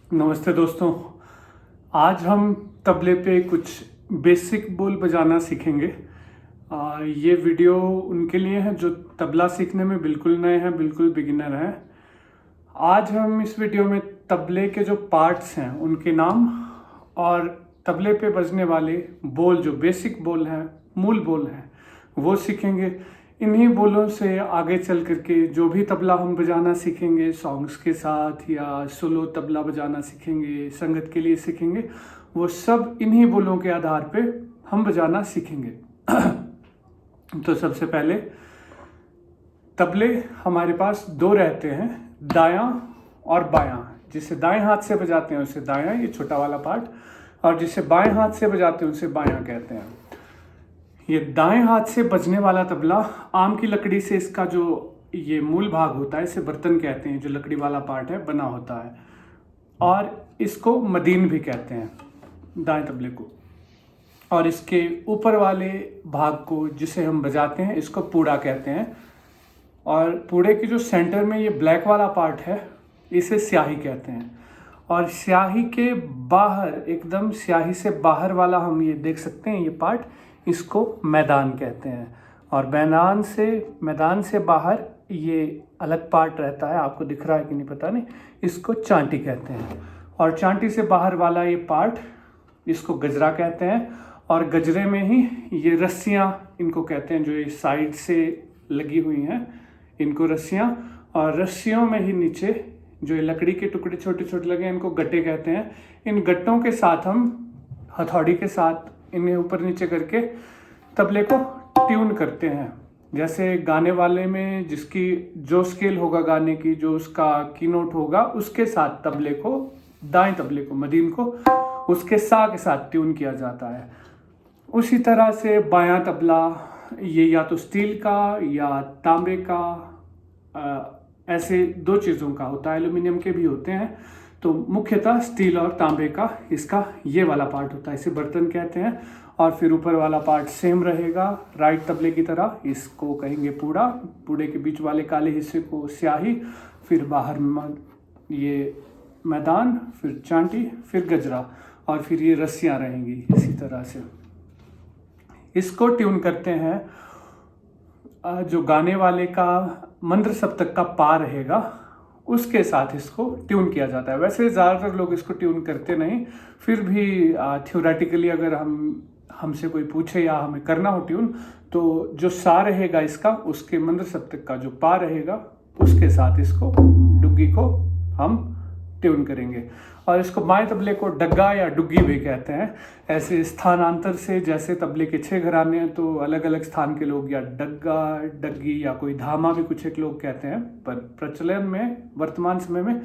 नमस्ते दोस्तों। आज हम तबले पे कुछ बेसिक बोल बजाना सीखेंगे। ये वीडियो उनके लिए है जो तबला सीखने में बिल्कुल नए हैं, बिल्कुल बिगिनर हैं। आज हम इस वीडियो में तबले के जो पार्ट्स हैं उनके नाम और तबले पे बजने वाले बोल, जो बेसिक बोल हैं, मूल बोल हैं, वो सीखेंगे। इन्हीं बोलों से आगे चल करके जो भी तबला हम बजाना सीखेंगे, सॉन्ग्स के साथ या सोलो तबला बजाना सीखेंगे, संगत के लिए सीखेंगे, वो सब इन्हीं बोलों के आधार पे हम बजाना सीखेंगे। तो सबसे पहले तबले हमारे पास दो रहते हैं, दायां और बायां। जिसे दाएं हाथ से बजाते हैं उसे दायां, ये छोटा वाला पार्ट, और जिसे बाएं हाथ से बजाते हैं उसे बायां कहते हैं। ये दाएं हाथ से बजने वाला तबला आम की लकड़ी से, इसका जो ये मूल भाग होता है इसे बर्तन कहते हैं, जो लकड़ी वाला पार्ट है बना होता है, और इसको मदीन भी कहते हैं, दाएं तबले को। और इसके ऊपर वाले भाग को जिसे हम बजाते हैं इसको पूड़ा कहते हैं, और पूड़े के जो सेंटर में ये ब्लैक वाला पार्ट है इसे स्याही कहते हैं। और स्याही के बाहर, एकदम स्याही से बाहर वाला हम ये देख सकते हैं, ये पार्ट, इसको मैदान कहते हैं। और मैदान से बाहर ये अलग पार्ट रहता है, आपको दिख रहा है कि नहीं पता नहीं, इसको चांटी कहते हैं। और चांटी से बाहर वाला ये पार्ट, इसको गजरा कहते हैं। और गजरे में ही ये रस्सियाँ इनको कहते हैं, जो ये साइड से लगी हुई हैं इनको रस्सियाँ, और रस्सियों में ही नीचे जो ये लकड़ी के टुकड़े छोटे छोटे लगे हैं इनको गट्टे कहते हैं। इन गट्टों के साथ हम हथौड़ी के साथ इन्हें ऊपर नीचे करके तबले को ट्यून करते हैं। जैसे गाने वाले में जिसकी जो स्केल होगा गाने की, जो उसका की नोट होगा, उसके साथ तबले को, दाएं तबले को, मदीन को, उसके सा के साथ ट्यून किया जाता है। उसी तरह से बायां तबला, ये या तो स्टील का या तांबे का, ऐसे दो चीज़ों का होता है, एल्यूमिनियम के भी होते हैं। तो मुख्यतः स्टील और तांबे का इसका ये वाला पार्ट होता है, इसे बर्तन कहते हैं। और फिर ऊपर वाला पार्ट सेम रहेगा राइट तबले की तरह, इसको कहेंगे पूड़ा। पूड़े के बीच वाले काले हिस्से को स्याही, फिर बाहर ये मैदान, फिर चांटी, फिर गजरा, और फिर ये रस्सियाँ रहेंगी इसी तरह से। इसको ट्यून करते हैं, जो गाने वाले का मंत्र सप्तक का पा रहेगा उसके साथ इसको ट्यून किया जाता है। वैसे ज़्यादातर लोग इसको ट्यून करते नहीं, फिर भी थ्योरेटिकली अगर हमसे कोई पूछे या हमें करना हो ट्यून, तो जो सा रहेगा इसका, उसके मंत्र सप्तक का जो पा रहेगा उसके साथ इसको, डुग्गी को हम ट्यून करेंगे। और इसको बाएं तबले को डग्गा या डुग्गी भी कहते हैं। ऐसे स्थानांतर से, जैसे तबले के 6 घराने हैं तो अलग अलग स्थान के लोग या डग्गा, डग्गी या कोई धामा भी कुछ एक लोग कहते हैं, पर प्रचलन में वर्तमान समय में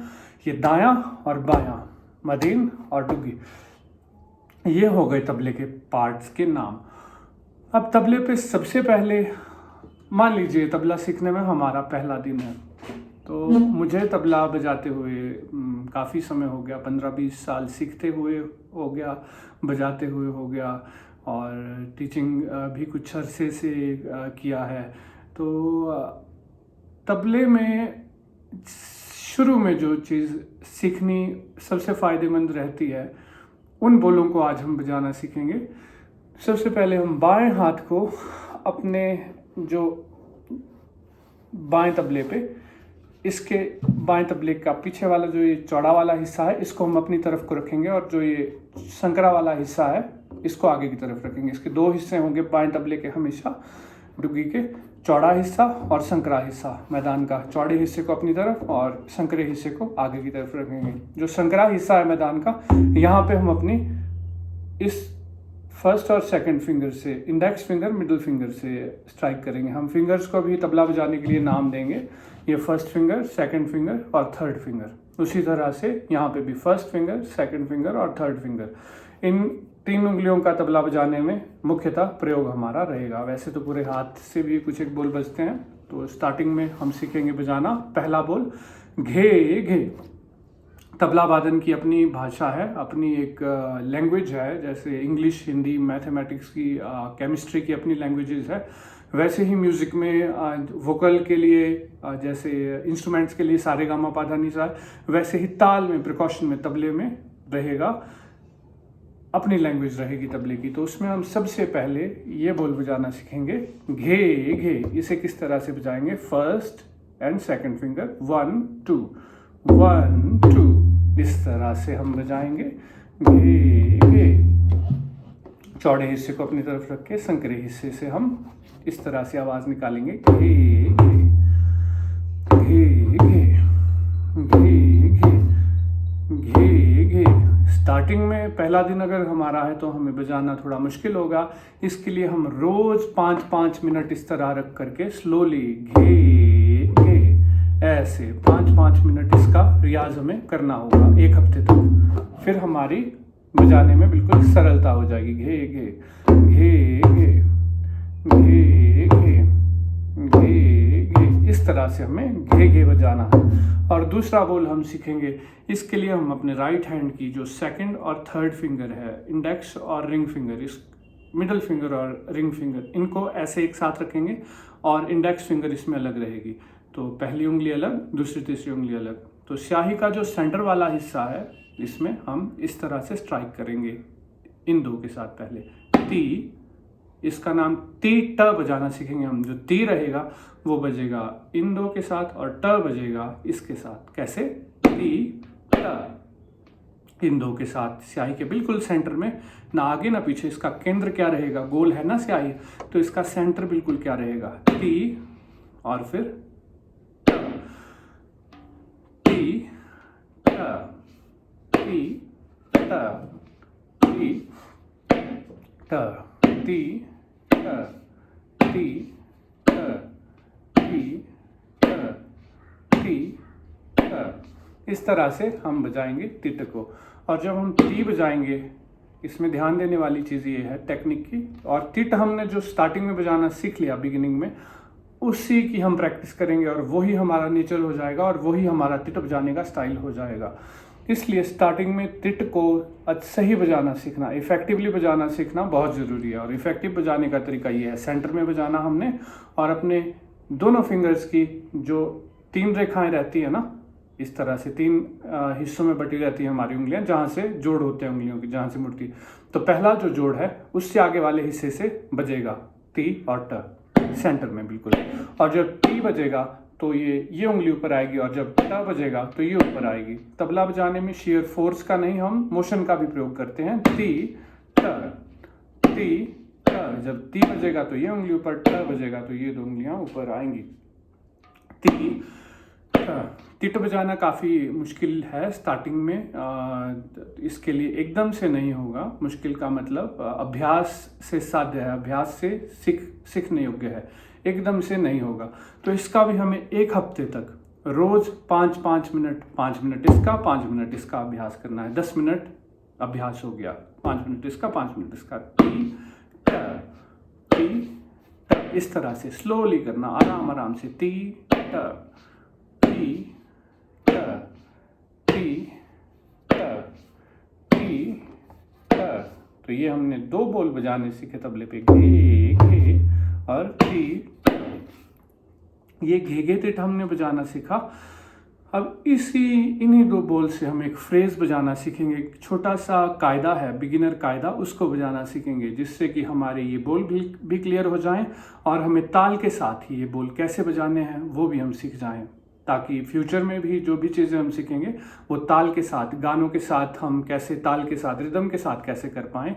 ये दायां और बायां, मदीन और डुग्गी, ये हो गए तबले के पार्ट्स के नाम। अब तबले पे सबसे पहले, मान लीजिए तबला सीखने में हमारा पहला दिन है, तो मुझे तबला बजाते हुए काफ़ी समय हो गया, 15-20 साल सीखते हुए हो गया, बजाते हुए हो गया, और टीचिंग भी कुछ अरसे से किया है। तो तबले में शुरू में जो चीज़ सीखनी सबसे फ़ायदेमंद रहती है, उन बोलों को आज हम बजाना सीखेंगे। सबसे पहले हम बाएं हाथ को अपने जो बाएं तबले पे, इसके बाएं तबले का पीछे वाला जो ये चौड़ा वाला हिस्सा है इसको हम अपनी तरफ को रखेंगे, और जो ये संकरा वाला हिस्सा है इसको आगे की तरफ रखेंगे। इसके दो हिस्से होंगे बाएं तबले के हमेशा, डुग्गी के, चौड़ा हिस्सा और संकरा हिस्सा। मैदान का चौड़े हिस्से को अपनी तरफ और संकरे हिस्से को आगे की तरफ रखेंगे। जो संकरा हिस्सा है मैदान का, यहाँ पे हम अपनी इस फर्स्ट और सेकंड फिंगर से, इंडेक्स फिंगर, मिडिल फिंगर से स्ट्राइक करेंगे। हम फिंगर्स को भी तबला बजाने के लिए नाम देंगे, ये फर्स्ट फिंगर, सेकंड फिंगर और थर्ड फिंगर। उसी तरह से यहाँ पे भी फर्स्ट फिंगर, सेकंड फिंगर और थर्ड फिंगर। इन 3 उंगलियों का तबला बजाने में मुख्यतः प्रयोग हमारा रहेगा। वैसे तो पूरे हाथ से भी कुछ एक बोल बजते हैं। तो स्टार्टिंग में हम सीखेंगे बजाना पहला बोल, घे घे। तबला वादन की अपनी भाषा है, अपनी एक लैंग्वेज है, जैसे इंग्लिश, हिंदी, मैथमेटिक्स की, केमिस्ट्री की अपनी लैंग्वेजेस है, वैसे ही म्यूज़िक में वोकल के लिए जैसे इंस्ट्रूमेंट्स के लिए सारे गामा पा धा नी सा, वैसे ही ताल में प्रिकॉशन में तबले में रहेगा, अपनी लैंग्वेज रहेगी तबले की। तो उसमें हम सबसे पहले ये बोल बजाना सीखेंगे घे घे। इसे किस तरह से बजाएंगे, फर्स्ट एंड सेकंड फिंगर 1 2 1 2, इस तरह से हम बजाएंगे घे घे। चौड़े हिस्से को अपनी तरफ रख के संकरे हिस्से से हम इस तरह से आवाज निकालेंगे घे घे घे घे घे घे घे। स्टार्टिंग में पहला दिन अगर हमारा है तो हमें बजाना थोड़ा मुश्किल होगा, इसके लिए हम रोज 5-5 मिनट इस तरह रख करके स्लोली घे घे ऐसे 5-5 मिनट इसका रियाज हमें करना होगा 1 हफ्ते तक। फिर हमारी बजाने में बिल्कुल सरलता हो जाएगी। घे घे घे घे घे घे घे घे, इस तरह से हमें घे घे बजाना है। और दूसरा बोल हम सीखेंगे, इसके लिए हम अपने राइट हैंड की जो सेकंड और थर्ड फिंगर है, इंडेक्स और रिंग फिंगर, इस मिडल फिंगर और रिंग फिंगर, इनको ऐसे एक साथ रखेंगे और इंडेक्स फिंगर इसमें अलग रहेगी। तो पहली उंगली अलग, दूसरी तीसरी उंगली अलग। तो स्याही का जो सेंटर वाला हिस्सा है इसमें हम इस तरह से स्ट्राइक करेंगे इन दो के साथ। पहले ती, इसका नाम ती ट बजाना सीखेंगे हम। जो ती रहेगा वो बजेगा इन दो के साथ और ट बजेगा इसके साथ। कैसे, ती ट, इन दो के साथ स्याही के बिल्कुल सेंटर में, ना आगे ना पीछे। इसका केंद्र क्या रहेगा, गोल है ना स्याही, तो इसका सेंटर बिल्कुल क्या रहेगा, ती और फिर ती ट ती ट ती ट ती ट ती ट ती ट ती ट, इस तरह से हम बजाएंगे तिट को। और जब हम ती बजाएंगे, इसमें ध्यान देने वाली चीज़ ये है टेक्निक की, और तिट हमने जो स्टार्टिंग में बजाना सीख लिया बिगिनिंग में, उसी की हम प्रैक्टिस करेंगे और वही हमारा नेचर हो जाएगा और वही हमारा तिट बजाने का स्टाइल हो जाएगा। इसलिए स्टार्टिंग में तिट को सही बजाना सीखना, इफेक्टिवली बजाना सीखना बहुत ज़रूरी है। और इफेक्टिव बजाने का तरीका ये है, सेंटर में बजाना हमने, और अपने दोनों फिंगर्स की जो 3 रेखाएं रहती है ना, इस तरह से 3 हिस्सों में बटी रहती है हमारी उंगलियां, जहाँ से जोड़ होते हैं उंगलियों की, जहाँ से मुड़ती। तो पहला जो जोड़ है उससे आगे वाले हिस्से से बजेगा ती और ट सेंटर में बिल्कुल। और जब टी बजेगा तो ये उंगली ऊपर आएगी, और जब ट बजेगा तो ये ऊपर आएगी। तबला बजाने में शेयर फोर्स का नहीं, हम मोशन का भी प्रयोग करते हैं। ती ट ती ट, जब ती बजेगा तो ये उंगली ऊपर, ट बजेगा तो ये 2 उंगलियां ऊपर आएंगी। ती ट। तिट बजाना काफ़ी मुश्किल है स्टार्टिंग में, इसके लिए एकदम से नहीं होगा। मुश्किल का मतलब अभ्यास से साध्य है, अभ्यास से सीखने योग्य है, एकदम से नहीं होगा। तो इसका भी हमें 1 हफ्ते तक रोज 5-5 मिनट, 5 मिनट इसका, 5 मिनट इसका अभ्यास करना है। 10 मिनट अभ्यास हो गया, 5 मिनट इसका, 5 मिनट इसका। टी ट, इस तरह से स्लोली करना, आराम आराम से। ती ट टी ट टी ट टी ट। तो ये हमने 2 बोल बजाने सीखे तबले पे, घे घे और ती। ये घे घे तिट हमने बजाना सीखा। अब इन्हीं 2 बोल से हम एक फ्रेज बजाना सीखेंगे। एक छोटा सा कायदा है, बिगिनर कायदा, उसको बजाना सीखेंगे, जिससे कि हमारे ये बोल भी क्लियर हो जाएं और हमें ताल के साथ ही ये बोल कैसे बजाने हैं वो भी हम सीख जाएं, ताकि फ्यूचर में भी जो भी चीज़ें हम सीखेंगे वो ताल के साथ, गानों के साथ, हम कैसे ताल के साथ, रिदम के साथ कैसे कर पाएँ,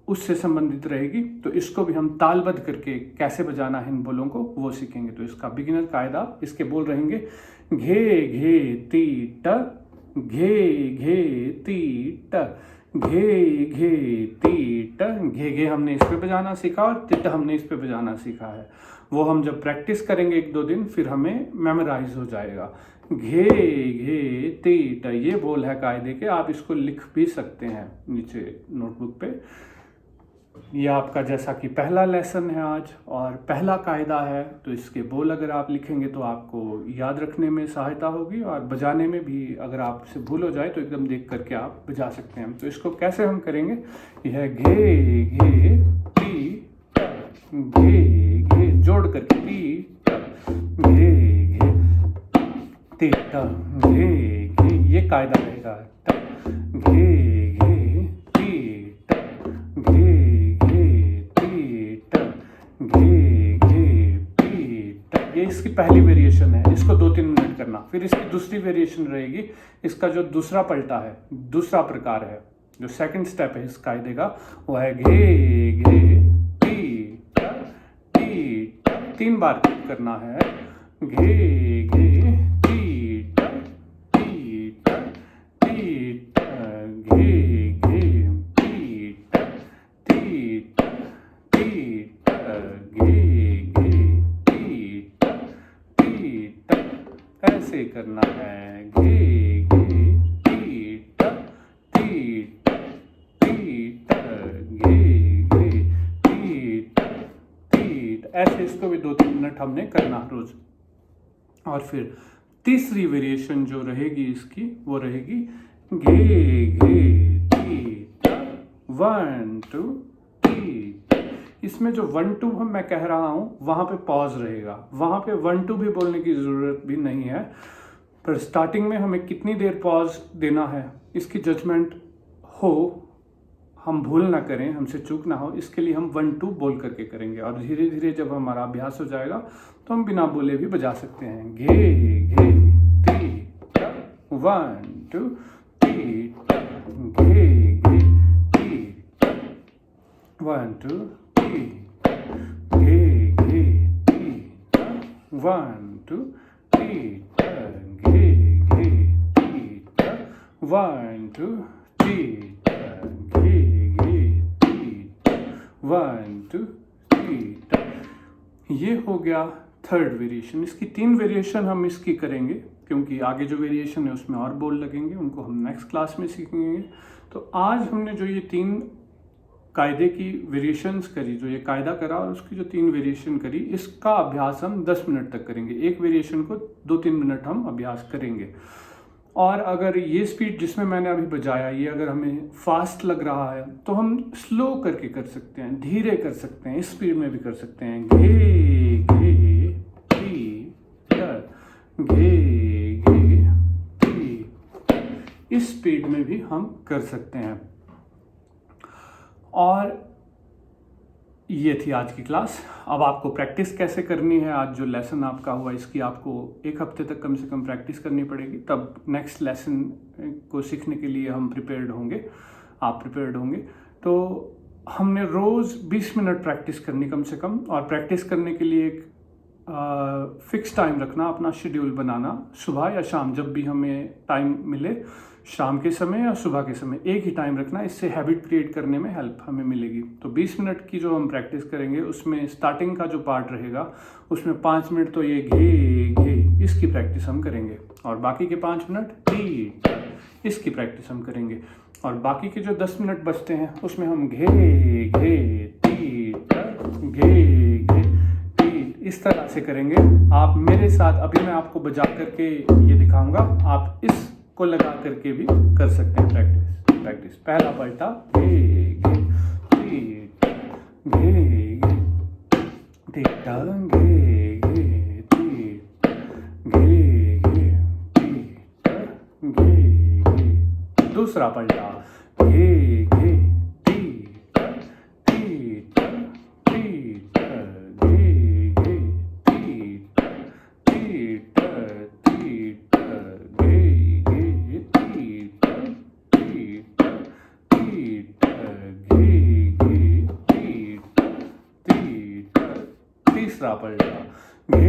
उससे संबंधित रहेगी। तो इसको भी हम तालबद्ध करके कैसे बजाना है इन बोलों को, वो सीखेंगे। तो इसका बिगिनर कायदा, इसके बोल रहेंगे घे घे ती ट, घे घे ती ट, घे घे ती ट। घे घे हमने इस पे बजाना सीखा और तिट हमने इस पे बजाना सीखा है। वो हम जब प्रैक्टिस करेंगे 1-2 दिन, फिर हमें मेमोराइज हो जाएगा। घे घे ती ट, ये बोल है कायदे के, आप इसको लिख भी सकते हैं नीचे नोटबुक पे। ये आपका जैसा कि पहला लेसन है आज और पहला कायदा है, तो इसके बोल अगर आप लिखेंगे तो आपको याद रखने में सहायता होगी, और बजाने में भी अगर आपसे भूल हो जाए तो एकदम देख करके आप बजा सकते हैं। तो इसको कैसे हम करेंगे, यह घे घे ती ट, घे घे जोड़ करके टी ट घे घे टी ट घे घे, ये कायदा रहेगा। ट घे घे टी ट घे घे टी ट घे घे टी ट, ये इसकी पहली वेरिएशन है। इसको 2-3 मिनट करना। फिर इसकी दूसरी वेरिएशन रहेगी, इसका जो दूसरा पलटा है, दूसरा प्रकार है, जो सेकंड स्टेप है इस कायदे का, वो है घे घे टी ट टी ट, 3 बार करना है। घे घे टी ट टी ट टी ट घे घे टी ट टी ट टी ट घे घे टी ट टी ट, ऐसे करना है। घे घे टी ट टी ट टी ट घे घे टी ट टी ट, ऐसे इसको भी 2-3 मिनट हमने करना रोज। और फिर तीसरी वेरिएशन जो रहेगी इसकी, वो रहेगी घे घे टी ट 1 2 टी ट। इसमें जो 1 2 हम मैं कह रहा हूँ, वहाँ पे पॉज रहेगा, वहाँ पे 1 2 भी बोलने की ज़रूरत भी नहीं है। पर स्टार्टिंग में हमें कितनी देर पॉज देना है, इसकी जजमेंट हो, हम भूल ना करें, हमसे चूक ना हो, इसके लिए हम 1 2 बोल करके करेंगे। और धीरे धीरे जब हमारा अभ्यास हो जाएगा तो हम बिना बोले भी बजा सकते हैं। घे घे टी ट 1 2 टी ट घे घे टी ट 1 2 टी ट घे घे टी ट 1 2 टी ट घे घे टी ट 1 2 टी ट घे घे टी ट 1 2 टी ट। ये हो गया थर्ड वेरिएशन। इसकी 3 वेरिएशन हम इसकी करेंगे, क्योंकि आगे जो वेरिएशन है उसमें और बोल लगेंगे, उनको हम नेक्स्ट क्लास में सीखेंगे। तो आज हमने जो ये 3 कायदे की वेरिएशंस करी, जो ये कायदा करा और उसकी जो 3 वेरिएशन करी, इसका अभ्यास हम 10 मिनट तक करेंगे। एक वेरिएशन को 2-3 मिनट हम अभ्यास करेंगे। और अगर ये स्पीड जिसमें मैंने अभी बजाया, ये अगर हमें फास्ट लग रहा है तो हम स्लो करके कर सकते हैं, धीरे कर सकते हैं, इस स्पीड में भी कर सकते हैं। घे घे टी ट घे घे टी, इस स्पीड में भी हम कर सकते हैं। और ये थी आज की क्लास। अब आपको प्रैक्टिस कैसे करनी है, आज जो लेसन आपका हुआ इसकी आपको 1 हफ्ते तक कम से कम प्रैक्टिस करनी पड़ेगी, तब नेक्स्ट लेसन को सीखने के लिए हम प्रिपेयर्ड होंगे, आप प्रिपेयर्ड होंगे। तो हमने रोज़ 20 मिनट प्रैक्टिस करनी कम से कम, और प्रैक्टिस करने के लिए एक फिक्स टाइम रखना, अपना शेड्यूल बनाना, सुबह या शाम जब भी हमें टाइम मिले, शाम के समय या सुबह के समय एक ही टाइम रखना। इससे हैबिट क्रिएट करने में हेल्प हमें मिलेगी। तो 20 मिनट की जो हम प्रैक्टिस करेंगे उसमें स्टार्टिंग का जो पार्ट रहेगा उसमें 5 मिनट तो ये घे घे इसकी प्रैक्टिस हम करेंगे, और बाकी के 5 मिनट टी इसकी प्रैक्टिस हम करेंगे, और बाकी के जो 10 मिनट बचते हैं उसमें हम घे घे टी घे घे टी इस तरह से करेंगे। आप मेरे साथ, अभी मैं आपको बजा करके ये दिखाऊंगा, आप इस को लगा करके भी कर सकते हैं प्रैक्टिस। पहला पलटा घे घे टी घे घे टी घे घे टी घे घे टी घे घे। दूसरा पलटा घे घे टी टी टी घे घे टी टी टी तीसरा पलटा घे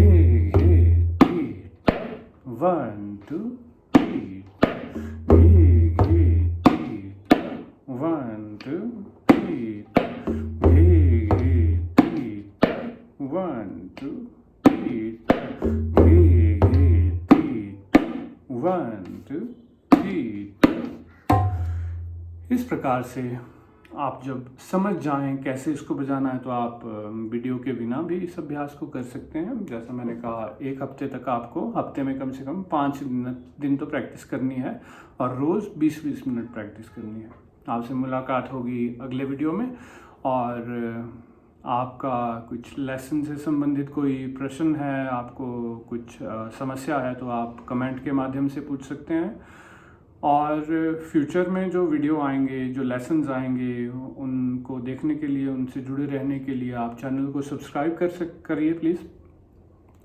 घे टी 1 2 टी घे घे टी 1 2 टी घे घे टी 1 2 टी घे घे टी 1 2 टी। इस प्रकार से आप जब समझ जाएं कैसे इसको बजाना है तो आप वीडियो के बिना भी इस अभ्यास को कर सकते हैं। जैसा मैंने कहा, 1 हफ्ते तक आपको, हफ्ते में कम से कम 5 दिन तो प्रैक्टिस करनी है, और रोज़ 20-20 मिनट प्रैक्टिस करनी है। आपसे मुलाकात होगी अगले वीडियो में, और आपका कुछ लेसन से संबंधित कोई प्रश्न है, आपको कुछ समस्या है, तो आप कमेंट के माध्यम से पूछ सकते हैं। और फ्यूचर में जो वीडियो आएंगे, जो लेसन्स आएंगे, उनको देखने के लिए, उनसे जुड़े रहने के लिए आप चैनल को सब्सक्राइब करिए प्लीज़।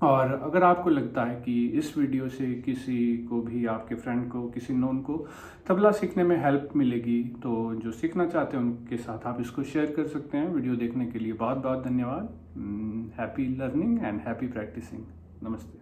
और अगर आपको लगता है कि इस वीडियो से किसी को भी, आपके फ्रेंड को, किसी नोन को तबला सीखने में हेल्प मिलेगी, तो जो सीखना चाहते हैं उनके साथ आप इसको शेयर कर सकते हैं। वीडियो देखने के लिए बहुत बहुत धन्यवाद। Happy learning and happy practising. नमस्ते।